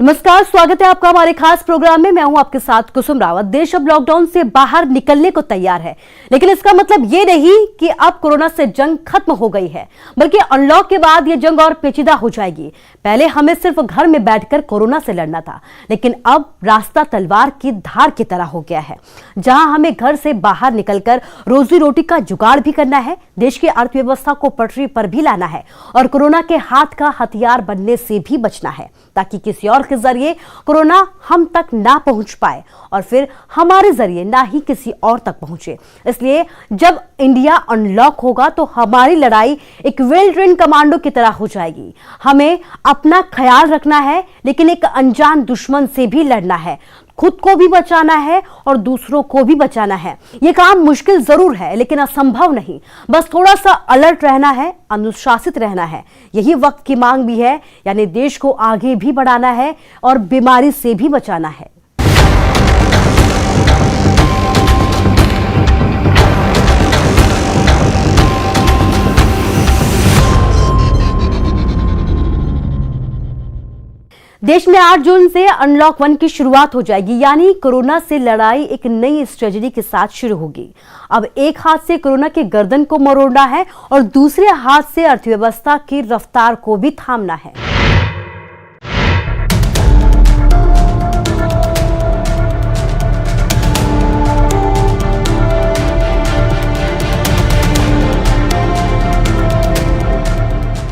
नमस्कार, स्वागत है आपका हमारे खास प्रोग्राम में। मैं हूं आपके साथ कुसुम रावत। देश अब लॉकडाउन से बाहर निकलने को तैयार है, लेकिन इसका मतलब ये नहीं कि अब कोरोना से जंग खत्म हो गई है, बल्कि अनलॉक के बाद ये जंग और पेचीदा हो जाएगी। पहले हमें सिर्फ घर में बैठकर कोरोना से लड़ना था, लेकिन अब रास्ता तलवार की धार की तरह हो गया है, जहां हमें घर से बाहर निकलकर रोजी रोटी का जुगाड़ भी करना है, देश की अर्थव्यवस्था को पटरी पर भी लाना है और कोरोना के हाथ का हथियार बनने से भी बचना है, ताकि किसी और के जरिए कोरोना हम तक ना पहुंच पाए और फिर हमारे जरिए ना ही किसी और तक पहुंचे। इसलिए जब इंडिया अनलॉक होगा तो हमारी लड़ाई एक वेल ट्रेन कमांडो की तरह हो जाएगी। हमें अपना ख्याल रखना है, लेकिन एक अनजान दुश्मन से भी लड़ना है, खुद को भी बचाना है और दूसरों को भी बचाना है। यह काम मुश्किल जरूर है, लेकिन असंभव नहीं। बस थोड़ा सा अलर्ट रहना है, अनुशासित रहना है। यही वक्त की मांग भी है, यानी देश को आगे भी बढ़ाना है और बीमारी से भी बचाना है। देश में 8 जून से अनलॉक 1 की शुरुआत हो जाएगी, यानी कोरोना से लड़ाई एक नई स्ट्रेटजी के साथ शुरू होगी। अब एक हाथ से कोरोना के गर्दन को मरोड़ना है और दूसरे हाथ से अर्थव्यवस्था की रफ्तार को भी थामना है।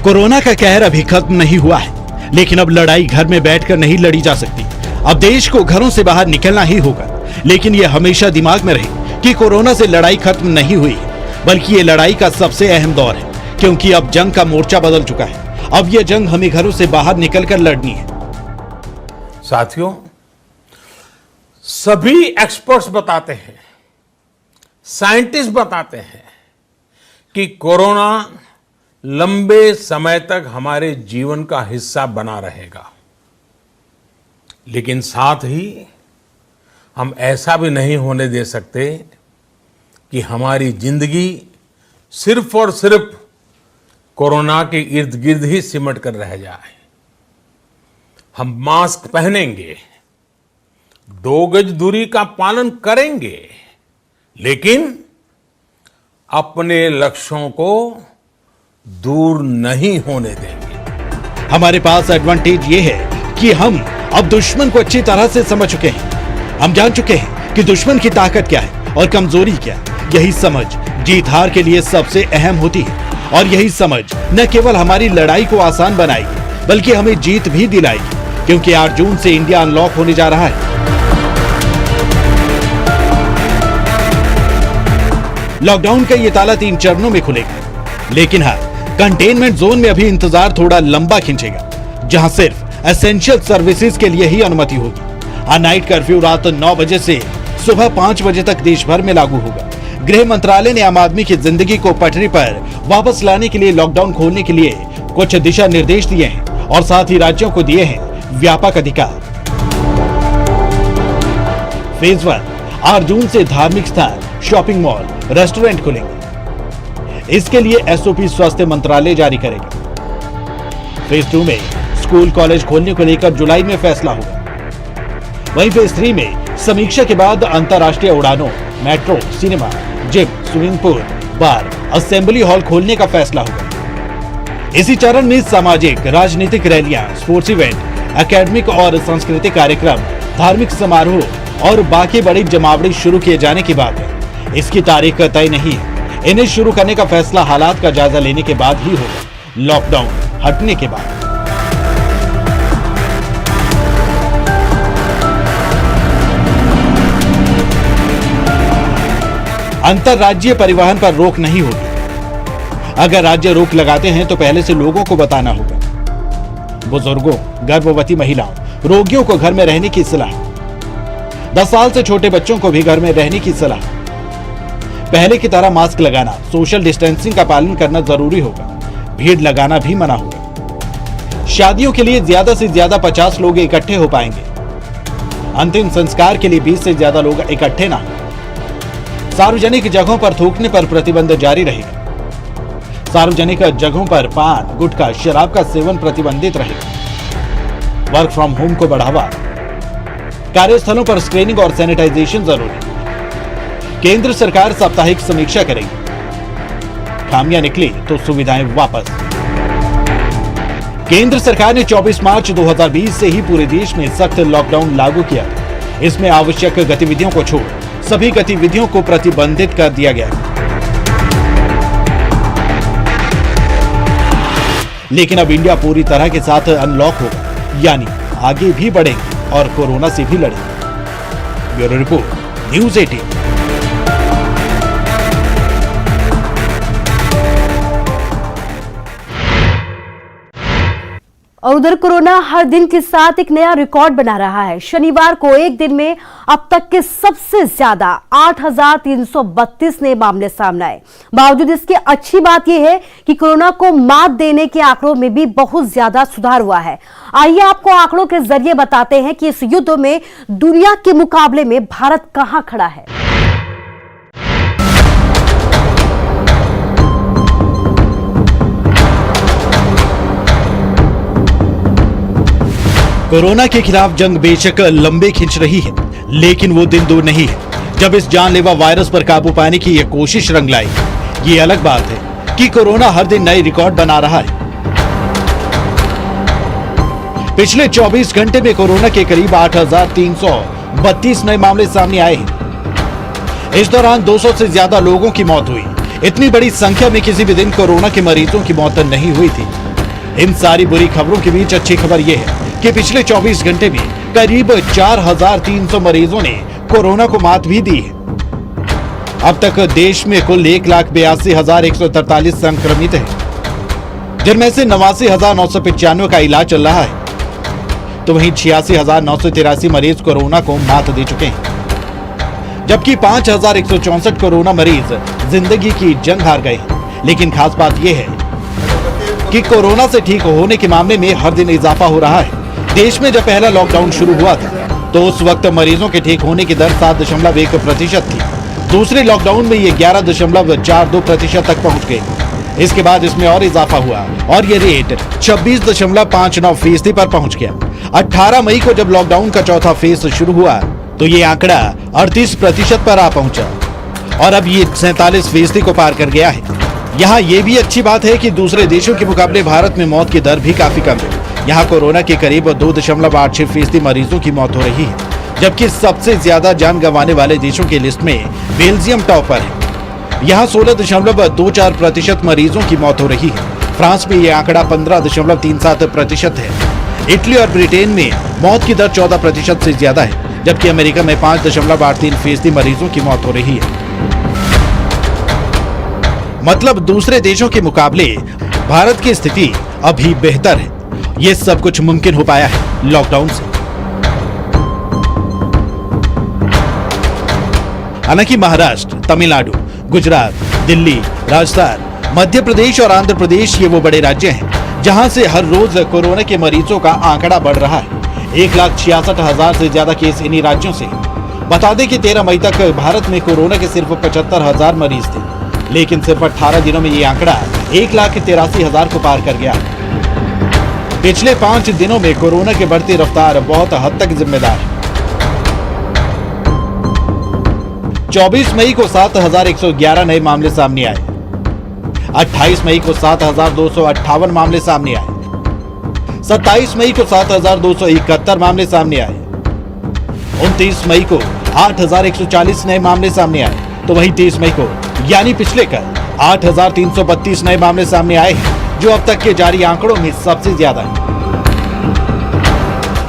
कोरोना का कहर अभी खत्म नहीं हुआ है, लेकिन अब लड़ाई घर में बैठकर नहीं लड़ी जा सकती। अब देश को घरों से बाहर निकलना ही होगा, लेकिन यह हमेशा दिमाग में रहे कि कोरोना से लड़ाई खत्म नहीं हुई है, बल्कि ये लड़ाई का सबसे अहम दौर है, क्योंकि अब जंग का मोर्चा बदल चुका है। अब यह जंग हमें घरों से बाहर निकलकर लड़नी है। साथियों, सभी एक्सपर्ट्स बताते हैं, साइंटिस्ट बताते हैं कि कोरोना लंबे समय तक हमारे जीवन का हिस्सा बना रहेगा, लेकिन साथ ही हम ऐसा भी नहीं होने दे सकते कि हमारी जिंदगी सिर्फ और सिर्फ कोरोना के इर्द गिर्द ही सिमट कर रह जाए। हम मास्क पहनेंगे, 2 गज दूरी का पालन करेंगे, लेकिन अपने लक्ष्यों को दूर नहीं होने देंगे। हमारे पास एडवांटेज ये है कि हम अब दुश्मन को अच्छी तरह से समझ चुके हैं। हम जान चुके हैं कि दुश्मन की ताकत क्या है और कमजोरी क्या है। यही समझ जीत हार के लिए सबसे अहम होती है, और यही समझ न केवल हमारी लड़ाई को आसान बनाएगी, बल्कि हमें जीत भी दिलाएगी, क्योंकि 8 जून से इंडिया अनलॉक होने जा रहा है। लॉकडाउन का ये ताला 3 चरणों में खुलेगा, लेकिन हाँ, कंटेनमेंट जोन में अभी इंतजार थोड़ा लंबा खिंचेगा, जहां सिर्फ एसेंशियल सर्विसेज के लिए ही अनुमति होगी। नाइट कर्फ्यू रात 9 बजे से सुबह 5 बजे तक देश भर में लागू होगा। गृह मंत्रालय ने आम आदमी की जिंदगी को पटरी पर वापस लाने के लिए लॉकडाउन खोलने के लिए कुछ दिशा निर्देश दिए हैं, और साथ ही राज्यों को दिए हैं व्यापक अधिकार। फेज 1, 8 जून से धार्मिक स्थान, शॉपिंग मॉल, रेस्टोरेंट खुलेंगे। इसके लिए एसओपी स्वास्थ्य मंत्रालय जारी करेगा। फेज 2 में स्कूल कॉलेज खोलने को लेकर जुलाई में फैसला होगा। वहीं फेज 3 में समीक्षा के बाद अंतर्राष्ट्रीय उड़ानों, metro, cinema, gym, swimming pool, bar, assembly hall खोलने का फैसला होगा। इसी चरण में सामाजिक, राजनीतिक रैलियां, स्पोर्ट्स इवेंट, एकेडमिक और सांस्कृतिक कार्यक्रम, धार्मिक समारोह और बाकी बड़ी जमावड़ी शुरू किए जाने की बात है। इसकी तारीख तय नहीं है। इन्हें शुरू करने का फैसला हालात का जायजा लेने के बाद ही होगा, लॉकडाउन हटने के बाद। अंतरराज्यीय परिवहन पर रोक नहीं होगी। अगर राज्य रोक लगाते हैं तो पहले से लोगों को बताना होगा। बुजुर्गों, गर्भवती महिलाओं, रोगियों को घर में रहने की सलाह। 10 साल से छोटे बच्चों को भी घर में रहने की सलाह। पहले की तरह मास्क लगाना, सोशल डिस्टेंसिंग का पालन करना जरूरी होगा। भीड़ लगाना भी मना होगा। शादियों के लिए ज्यादा से ज्यादा 50 लोग इकट्ठे हो पाएंगे। अंतिम संस्कार के लिए 20 से ज्यादा लोग इकट्ठे ना हो। सार्वजनिक जगहों पर थूकने पर प्रतिबंध जारी रहेगा। सार्वजनिक जगहों पर पान, गुटखा, शराब का सेवन प्रतिबंधित रहेगा। वर्क फ्रॉम होम को बढ़ावा, कार्यस्थलों पर स्क्रीनिंग और सैनिटाइजेशन जरूरी। केंद्र सरकार साप्ताहिक समीक्षा करेगी, खामियां निकली तो सुविधाएं वापस। केंद्र सरकार ने 24 मार्च 2020 से ही पूरे देश में सख्त लॉकडाउन लागू किया। इसमें आवश्यक गतिविधियों को छोड़ सभी गतिविधियों को प्रतिबंधित कर दिया गया। लेकिन अब इंडिया पूरी तरह के साथ अनलॉक होगा, यानी आगे भी बढ़ेंगे और कोरोना से भी लड़ेंगे। Bureau report, news 18। और उधर कोरोना हर दिन के साथ एक नया रिकॉर्ड बना रहा है। शनिवार को एक दिन में अब तक के सबसे ज्यादा 8,332 नए मामले सामने आए। बावजूद इसके अच्छी बात यह है कि कोरोना को मात देने के आंकड़ों में भी बहुत ज्यादा सुधार हुआ है। आइए आपको आंकड़ों के जरिए बताते हैं कि इस युद्ध में दुनिया के मुकाबले में भारत कहां खड़ा है। कोरोना के खिलाफ जंग बेशक लंबे खिंच रही है, लेकिन वो दिन दूर नहीं है जब इस जानलेवा वायरस पर काबू पाने की ये कोशिश रंग लाएगी। ये अलग बात है कि कोरोना हर दिन नए रिकॉर्ड बना रहा है। पिछले 24 घंटे में कोरोना के करीब 8,332 नए मामले सामने आए हैं। इस दौरान 200 से ज्यादा लोगों की मौत हुई। इतनी बड़ी संख्या में किसी भी दिन कोरोना के मरीजों की मौत नहीं हुई थी। इन सारी बुरी खबरों के बीच अच्छी खबर यह है कि पिछले 24 घंटे में करीब 4,300 मरीजों ने कोरोना को मात भी दी है। अब तक देश में कुल 1,82,143 संक्रमित हैं, जिनमें से 89,995 का इलाज चल रहा है, तो वहीं 86,983 मरीज कोरोना को मात दे चुके हैं, जबकि 5,164 कोरोना मरीज जिंदगी की जंग हार गए। लेकिन खास बात यह है कि कोरोना से ठीक होने के मामले में हर दिन इजाफा हो रहा है। देश में जब पहला लॉकडाउन शुरू हुआ था तो उस वक्त मरीजों के ठीक होने की दर 7.1% थी। दूसरे लॉकडाउन में ये 11.42% तक पहुंच गई। इसके बाद इसमें और इजाफा हुआ और ये रेट 26.59% पर पहुंच गया। 18 मई को जब लॉकडाउन का चौथा फेज शुरू हुआ तो ये आंकड़ा 38% पर आ पहुंचा और अब ये 47% को पार कर गया है। यहाँ ये भी अच्छी बात है कि दूसरे देशों के मुकाबले भारत में मौत की दर भी काफी कम है। यहाँ कोरोना के करीब 2.86% मरीजों की मौत हो रही है, जबकि सबसे ज्यादा जान गंवाने वाले देशों की लिस्ट में बेल्जियम टॉप पर है। यहाँ 16.24% मरीजों की मौत हो रही है। फ्रांस में यह आंकड़ा 15.37% है। इटली और ब्रिटेन में मौत की दर 14% से ज्यादा है, जबकि अमेरिका में 5.83% मरीजों की मौत हो रही है। मतलब दूसरे देशों के मुकाबले भारत की स्थिति अभी बेहतर है। ये सब कुछ मुमकिन हो पाया है लॉकडाउन से। हालांकि महाराष्ट्र, तमिलनाडु, गुजरात, दिल्ली, राजस्थान, मध्य प्रदेश और आंध्र प्रदेश ये वो बड़े राज्य हैं जहां से हर रोज कोरोना के मरीजों का आंकड़ा बढ़ रहा है। 1,66,000 से ज्यादा केस इन्हीं राज्यों से। बता दें कि 13 मई तक भारत में कोरोना के सिर्फ 75,000 मरीज थे, लेकिन सिर्फ 18 दिनों में ये आंकड़ा 1,83,000 को पार कर गया। पिछले 5 दिनों में कोरोना की बढ़ती रफ्तार बहुत हद तक जिम्मेदार है। 24 मई को 7,111 नए मामले सामने आए। 28 मई को 7,258 मामले सामने आए। 27 मई को 7,271 मामले सामने आए। 29 मई को 8,140 नए मामले सामने आए, तो वहीं 30 मई को यानी पिछले कल 8,332 नए मामले सामने आए हैं, जो अब तक के जारी आंकड़ों में सबसे ज्यादा है।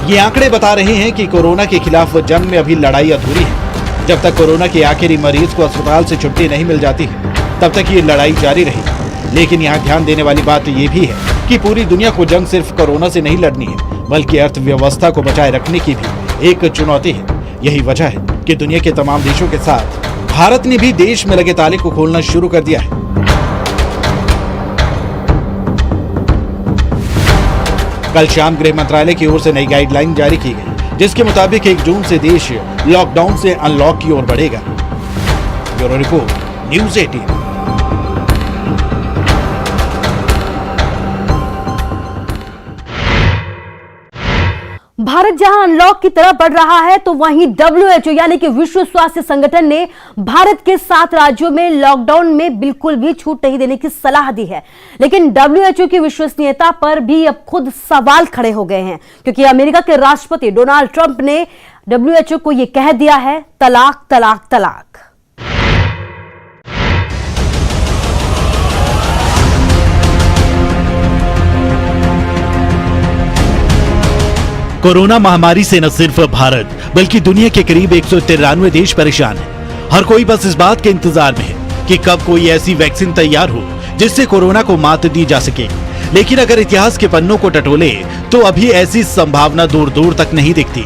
ये आंकड़े बता रहे हैं कि कोरोना के खिलाफ जंग में अभी लड़ाई अधूरी है। जब तक कोरोना के आखिरी मरीज को अस्पताल से छुट्टी नहीं मिल जाती है, तब तक ये लड़ाई जारी रहेगी। लेकिन यहाँ ध्यान देने वाली बात ये भी है कि पूरी दुनिया को जंग सिर्फ कोरोना से नहीं लड़नी है, बल्कि अर्थव्यवस्था को बचाए रखने की भी एक चुनौती है। यही वजह है कि दुनिया के तमाम देशों के साथ भारत ने भी देश में लगे ताले को खोलना शुरू कर दिया है। कल शाम गृह मंत्रालय की ओर से नई गाइडलाइन जारी की गई, जिसके मुताबिक 1 जून से देश लॉकडाउन से अनलॉक की ओर बढ़ेगा। Bureau report, news 18। भारत जहां अनलॉक की तरफ बढ़ रहा है तो वहीं WHO यानी कि विश्व स्वास्थ्य संगठन ने भारत के 7 राज्यों में लॉकडाउन में बिल्कुल भी छूट नहीं देने की सलाह दी है। लेकिन WHO की विश्वसनीयता पर भी अब खुद सवाल खड़े हो गए हैं, क्योंकि अमेरिका के राष्ट्रपति डोनाल्ड ट्रंप ने WHO को यह कह दिया है, तलाक तलाक तलाक। कोरोना महामारी से न सिर्फ भारत बल्कि दुनिया के करीब 193 देश परेशान हैं। हर कोई बस इस बात के इंतजार में है कि कब कोई ऐसी वैक्सीन तैयार हो जिससे कोरोना को मात दी जा सके। लेकिन अगर इतिहास के पन्नों को टटोले तो अभी ऐसी संभावना दूर दूर तक नहीं दिखती।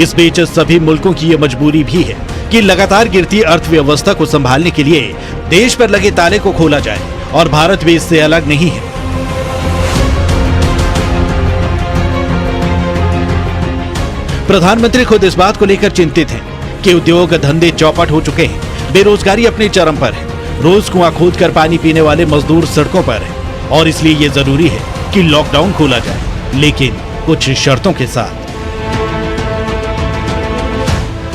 इस बीच सभी मुल्कों की ये मजबूरी भी है कि लगातार गिरती अर्थव्यवस्था को संभालने के लिए देश पर लगे ताले को खोला जाए, और भारत भी इससे अलग नहीं है। प्रधानमंत्री खुद इस बात को लेकर चिंतित हैं कि उद्योग धंधे चौपट हो चुके हैं, बेरोजगारी अपने चरम पर है, रोज कुआं खोद कर पानी पीने वाले मजदूर सड़कों पर हैं, और इसलिए ये जरूरी है कि लॉकडाउन खोला जाए, लेकिन कुछ शर्तों के साथ।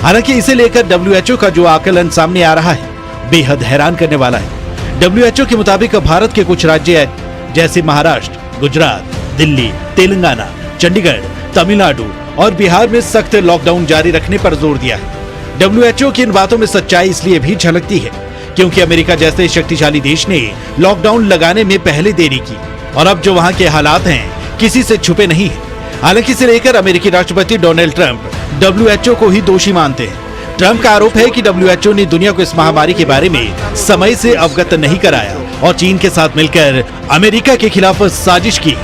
हालांकि इसे लेकर WHO का जो आकलन सामने आ रहा है बेहद हैरान करने वाला है। WHO के मुताबिक भारत के कुछ राज्य जैसे महाराष्ट्र, गुजरात, दिल्ली, तेलंगाना, चंडीगढ़, तमिलनाडु और बिहार में सख्त लॉकडाउन जारी रखने पर जोर दिया है। WHO की इन बातों में सच्चाई इसलिए भी झलकती है क्योंकि अमेरिका जैसे शक्तिशाली देश ने लॉकडाउन लगाने में पहले देरी की, और अब जो वहां के हालात हैं किसी से छुपे नहीं है। हालांकि इसे लेकर अमेरिकी राष्ट्रपति डोनाल्ड ट्रंप WHO को ही दोषी मानते हैं। ट्रंप का आरोप है कि WHO ने दुनिया को इस महामारी के बारे में समय से अवगत नहीं कराया और चीन के साथ मिलकर अमेरिका के खिलाफ साजिश की।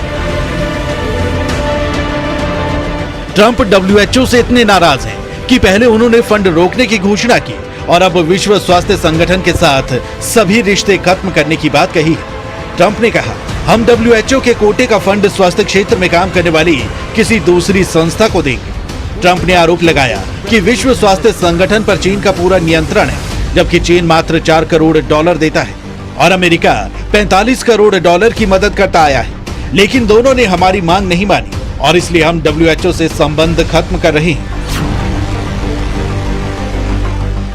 ट्रंप WHO से इतने नाराज हैं कि पहले उन्होंने फंड रोकने की घोषणा की और अब विश्व स्वास्थ्य संगठन के साथ सभी रिश्ते खत्म करने की बात कही है। ट्रंप ने कहा, हम WHO के कोटे का फंड स्वास्थ्य क्षेत्र में काम करने वाली किसी दूसरी संस्था को देंगे। ट्रंप ने आरोप लगाया कि विश्व स्वास्थ्य संगठन पर चीन का पूरा नियंत्रण है, जबकि चीन मात्र $4 करोड़ देता है और अमेरिका $45 करोड़ की मदद करता आया है। लेकिन दोनों ने हमारी मांग नहीं मानी और इसलिए हम WHO से संबंध खत्म कर रहे हैं।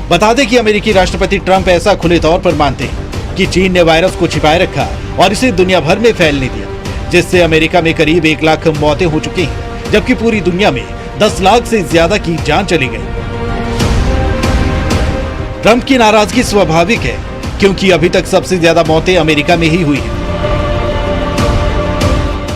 बता दें कि अमेरिकी राष्ट्रपति ट्रंप ऐसा खुले तौर पर मानते हैं कि चीन ने वायरस को छिपाए रखा और इसे दुनिया भर में फैलने दिया, जिससे अमेरिका में करीब 1 लाख मौतें हो चुकी हैं, जबकि पूरी दुनिया में 10 लाख से ज्यादा की जान चली गई। ट्रंप की नाराजगी स्वाभाविक है क्योंकि अभी तक सबसे ज्यादा मौतें अमेरिका में ही हुई हैं।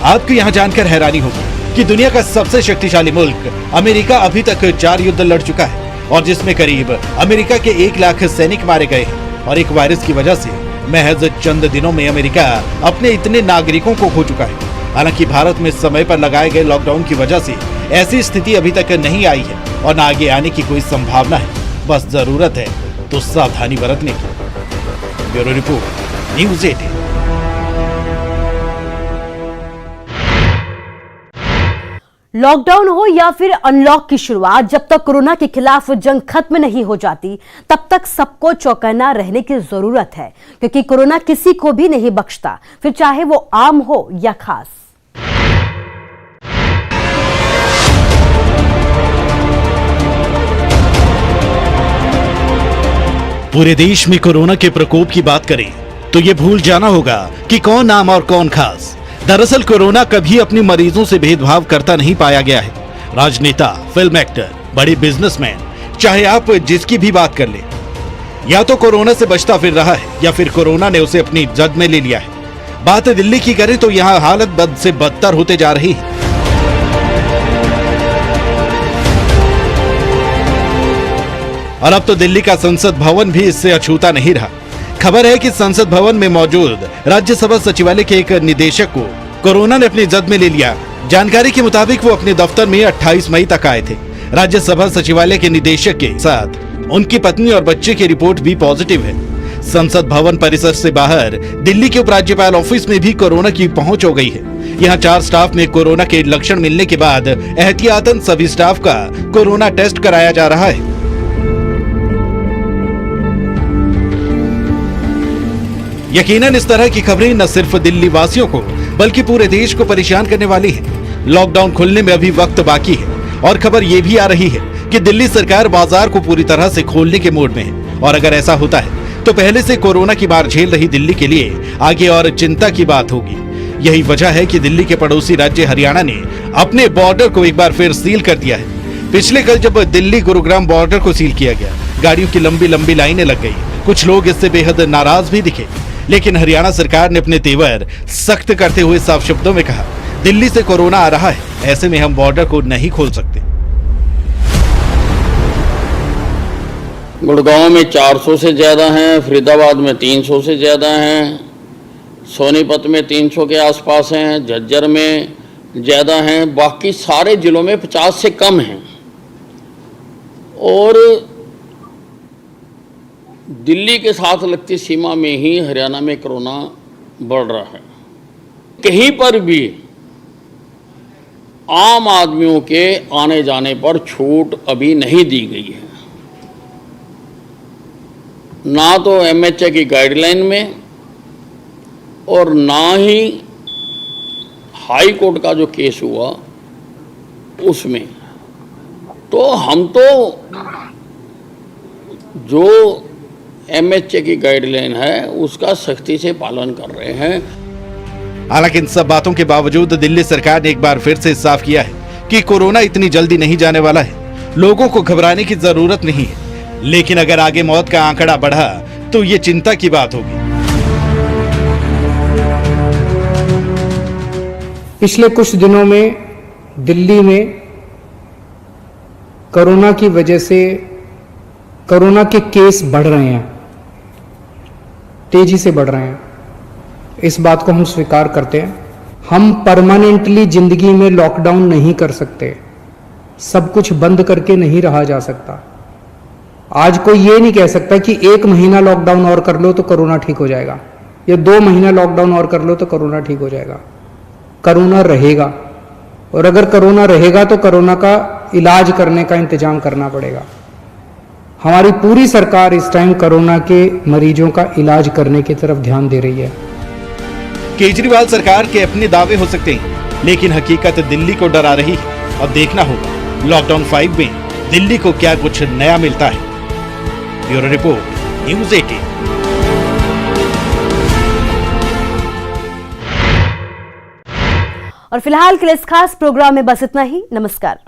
आपको यहां जानकर हैरानी होगी कि दुनिया का सबसे शक्तिशाली मुल्क अमेरिका अभी तक 4 युद्ध लड़ चुका है और जिसमें करीब अमेरिका के 1 लाख सैनिक मारे गए हैं, और एक वायरस की वजह से महज चंद दिनों में अमेरिका अपने इतने नागरिकों को खो चुका है। हालांकि भारत में समय पर लगाए गए लॉकडाउन की वजह से ऐसी स्थिति अभी तक नहीं आई है और न आगे आने की कोई संभावना है। बस जरूरत है तो सावधानी बरतने की। Bureau report, news 18। लॉकडाउन हो या फिर अनलॉक की शुरुआत, जब तक कोरोना के खिलाफ जंग खत्म नहीं हो जाती तब तक सबको चौकन्ना रहने की जरूरत है, क्योंकि कोरोना किसी को भी नहीं बख्शता, फिर चाहे वो आम हो या खास। पूरे देश में कोरोना के प्रकोप की बात करें तो ये भूल जाना होगा कि कौन आम और कौन खास। दरअसल कोरोना कभी अपने मरीजों से भेदभाव करता नहीं पाया गया है। राजनेता, फिल्म एक्टर, बड़े बिजनेसमैन, चाहे आप जिसकी भी बात कर ले, या तो कोरोना से बचता फिर रहा है या फिर कोरोना ने उसे अपनी जद में ले लिया है। बात दिल्ली की करें तो यहाँ हालत बद से बदतर होते जा रही है। और अब तो दिल्ली का संसद भवन भी इससे अछूता नहीं रहा। खबर है कि संसद भवन में मौजूद राज्यसभा सचिवालय के एक निदेशक को कोरोना ने अपनी जद में ले लिया। जानकारी के मुताबिक वो अपने दफ्तर में 28 मई तक आए थे। राज्यसभा सचिवालय के निदेशक के साथ उनकी पत्नी और बच्चे की रिपोर्ट भी पॉजिटिव है। संसद भवन परिसर से बाहर दिल्ली के उपराज्यपाल ऑफिस में भी कोरोना की पहुंच हो गई है। यहाँ 4 स्टाफ में कोरोना के लक्षण मिलने के बाद एहतियातन सभी स्टाफ का कोरोना टेस्ट कराया जा रहा है। यकीनन इस तरह की खबरें न सिर्फ दिल्ली वासियों को बल्कि पूरे देश को परेशान करने वाली है। लॉकडाउन खुलने में अभी वक्त बाकी है, और खबर ये भी आ रही है कि दिल्ली सरकार बाजार को पूरी तरह से खोलने के मूड में है। और अगर ऐसा होता है तो पहले से कोरोना की मार झेल रही दिल्ली के लिए आगे और चिंता की बात होगी। यही वजह है कि दिल्ली के पड़ोसी राज्य हरियाणा ने अपने बॉर्डर को एक बार फिर सील कर दिया है। पिछले कल जब दिल्ली गुरुग्राम बॉर्डर को सील किया गया, गाड़ियों की लंबी लंबी लाइनें लग गई। कुछ लोग इससे बेहद नाराज भी दिखे, लेकिन हरियाणा सरकार ने अपने तेवर सख्त करते हुए साफ शब्दों में कहा, दिल्ली से कोरोना आ रहा है, ऐसे में हम बॉर्डर को नहीं खोल सकते। गुड़गांव में 400 से ज़्यादा हैं, फरीदाबाद में 300 से ज़्यादा हैं, सोनीपत में 300 के आसपास हैं, झज्जर में ज़्यादा हैं, बाकी सारे जिलों में 50 से कम हैं। और दिल्ली के साथ लगती सीमा में ही हरियाणा में कोरोना बढ़ रहा है। कहीं पर भी आम आदमियों के आने जाने पर छूट अभी नहीं दी गई है, ना तो एमएचए की गाइडलाइन में और ना ही हाई कोर्ट का जो केस हुआ उसमें। तो हम तो जो एमएचए की गाइडलाइन है उसका सख्ती से पालन कर रहे हैं। हालांकि इन सब बातों के बावजूद दिल्ली सरकार ने एक बार फिर से साफ किया है कि कोरोना इतनी जल्दी नहीं जाने वाला है। लोगों को घबराने की जरूरत नहीं है, लेकिन अगर आगे मौत का आंकड़ा बढ़ा तो ये चिंता की बात होगी। पिछले कुछ दिनों में दिल्ली में कोरोना की वजह से कोरोना के केस बढ़ रहे हैं, तेजी से बढ़ रहे हैं। इस बात को हम स्वीकार करते हैं। हम परमानेंटली जिंदगी में लॉकडाउन नहीं कर सकते, सब कुछ बंद करके नहीं रहा जा सकता। आज कोई ये नहीं कह सकता कि 1 महीना लॉकडाउन और कर लो तो कोरोना ठीक हो जाएगा, या 2 महीना लॉकडाउन और कर लो तो कोरोना ठीक हो जाएगा। कोरोना रहेगा, और अगर कोरोना रहेगा तो कोरोना का इलाज करने का इंतजाम करना पड़ेगा। हमारी पूरी सरकार इस टाइम कोरोना के मरीजों का इलाज करने की तरफ ध्यान दे रही है। केजरीवाल सरकार के अपने दावे हो सकते हैं, लेकिन हकीकत दिल्ली को डरा रही है। अब देखना होगा लॉकडाउन 5 में दिल्ली को क्या कुछ नया मिलता है। Bureau report, news 18। और फिलहाल के लिए इस खास प्रोग्राम में बस इतना ही। नमस्कार।